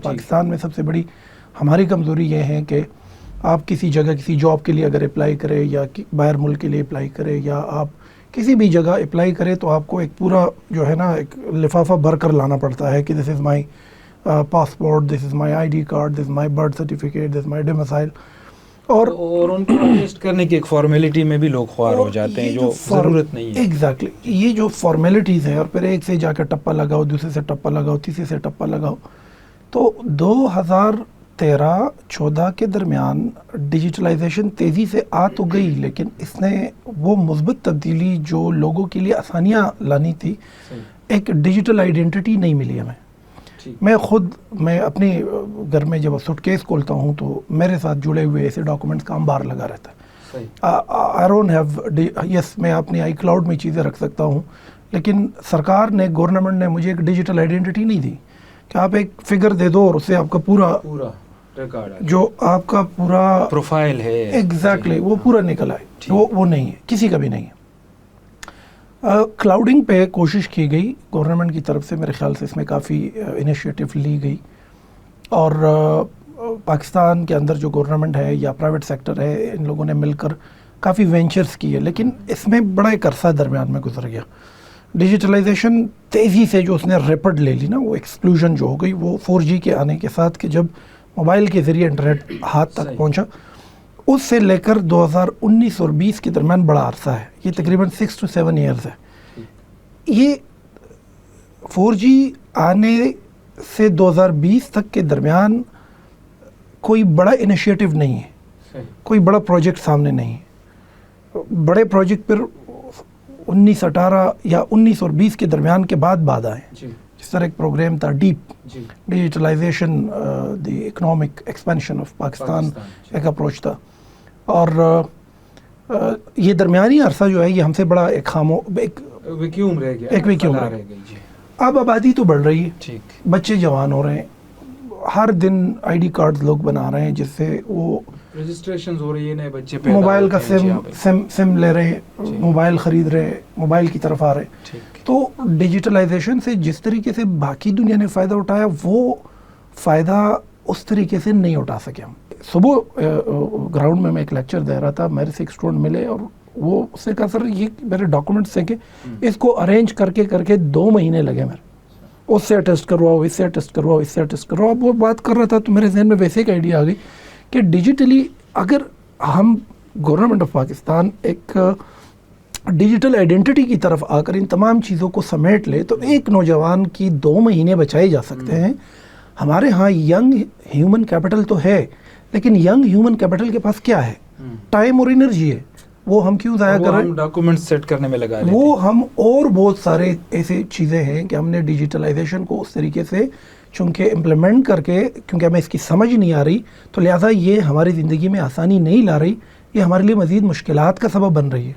پاکستان میں سب سے بڑی ہماری کمزوری یہ ہے کہ آپ کسی جگہ کسی جاب کے لیے اگر اپلائی کرے یا باہر ملک کے لیے اپلائی کرے یا آپ کسی بھی جگہ اپلائی کرے تو آپ کو ایک پورا جو ہے نا ایک لفافہ بھر کر لانا پڑتا ہے کہ this is my passport, this is my I D card, this is my birth certificate, this is my domicile. اور ان کو ٹیسٹ کرنے کی ایک فارمیلٹی میں بھی لوگ خوار ہو جاتے ہیں جو ضرورت نہیں ہے. ایگزیکٹلی یہ جو فارمیلٹیز ہیں اور پھر ایک سے جا کے ٹپا لگاؤ، دوسرے سے ٹپا لگاؤ، تیسرے سے ٹپا لگاؤ. تو 2013-14 کے درمیان ڈیجیٹلائزیشن تیزی سے آ تو گئی، لیکن اس نے وہ مثبت تبدیلی جو لوگوں کے لیے آسانیاں لانی تھی، ایک ڈیجیٹل آئیڈینٹی نہیں ملی ہمیں. میں اپنے گھر میں جب سوٹ کیس کھولتا ہوں تو میرے ساتھ جڑے ہوئے ایسے ڈاکومنٹس کا انبار لگا رہتا ہے. آئی ڈونٹ ہیو یس میں اپنی آئی کلاؤڈ میں چیزیں رکھ سکتا ہوں، لیکن سرکار نے، گورنمنٹ نے مجھے ایک ڈیجیٹل آئیڈینٹی نہیں دی کہ آپ ایک فگر دے دو اور اس سے آپ کا پورا جو آپ کا پورا پروفائل ہے ایگزیکٹلی وہ پورا نکل آئے. وہ نہیں ہے، کسی کا بھی نہیں ہے. کلاؤڈنگ پہ کوشش کی گئی گورنمنٹ کی طرف سے، میرے خیال سے اس میں کافی انیشیٹو لی گئی، اور پاکستان کے اندر جو گورنمنٹ ہے یا پرائیویٹ سیکٹر ہے ان لوگوں نے مل کر کافی وینچرز کیے، لیکن اس میں بڑا ایک عرصہ درمیان میں گزر گیا. ڈیجیٹلائزیشن تیزی سے جو اس نے ریپڈ لے لی نا، وہ ایکسپلوژن جو ہو گئی وہ 4G کے آنے کے ساتھ، کہ جب موبائل کے ذریعے انٹرنیٹ ہاتھ تک پہنچا، اس سے لے کر 2019 اور 20 کے درمیان بڑا عرصہ ہے. یہ تقریباً 6 to 7 ایئرز ہے. یہ 4G آنے سے 2020 تک کے درمیان کوئی بڑا انیشیٹو نہیں ہے، کوئی بڑا پروجیکٹ سامنے نہیں ہے. بڑے پروجیکٹ پر 19-18 یا 19 اور 20 کے درمیان کے بعد آئے. جس طرح ایک پروگرام تھا deep digitalisation, the economic expansion of Pakistan, ایک اپروچ تھا. اور یہ درمیانی عرصہ جو ہے یہ ہم سے بڑا ایک ویکیوم رہ گیا. اب آبادی تو بڑھ رہی ہے، بچے جوان ہو رہے ہیں، ہر دن آئی ڈی کارڈز لوگ بنا رہے ہیں جس سے وہ رجسٹریشن ہو رہی ہے، نئے بچے موبائل کا سم لے رہے، موبائل خرید رہے، موبائل کی طرف آ رہے. تو ڈیجیٹلائزیشن سے جس طریقے سے باقی دنیا نے فائدہ اٹھایا، وہ فائدہ اس طریقے سے نہیں اٹھا سکے ہم. صبح گراؤنڈ میں ایک لیکچر دے رہا تھا، میرے سے ایک اسٹوڈنٹ ملے اور وہ اس نے کہا سر یہ میرے ڈاکومنٹس ہیں کہ اس کو ارینج کر کے 2 مہینے لگے میرے، اس سے اٹیسٹ کرواؤ، اس سے اٹیسٹ کرواؤ، اس سے اٹیسٹ کرواؤ. اب وہ بات کر رہا تھا تو میرے ذہن میں ویسے ایک آئیڈیا آ گئی کہ ڈیجیٹلی اگر ہم گورنمنٹ آف پاکستان ایک ڈیجیٹل آئیڈینٹی کی طرف آ کر ان تمام چیزوں کو سمیٹ لے تو ایک نوجوان کی 2 مہینے بچائے جا سکتے ہیں. ہمارے ہاں ینگ ہیومن کیپٹل تو ہے، لیکن ینگ ہیومن کیپٹل کے پاس کیا ہے؟ ٹائم اور انرجی ہے. وہ ہم کیوں ضائع کر رہے ہیں؟ ڈاکومنٹ سیٹ کرنے میں لگا لیتے. وہ ہم اور بہت سارے ایسے چیزیں ہیں کہ ہم نے ڈیجیٹلائزیشن کو اس طریقے سے چونکہ امپلیمنٹ کر کے، کیونکہ ہمیں اس کی سمجھ نہیں آ رہی، تو لہٰذا یہ ہماری زندگی میں آسانی نہیں لا رہی، یہ ہمارے لیے مزید مشکلات کا سبب بن رہی ہے.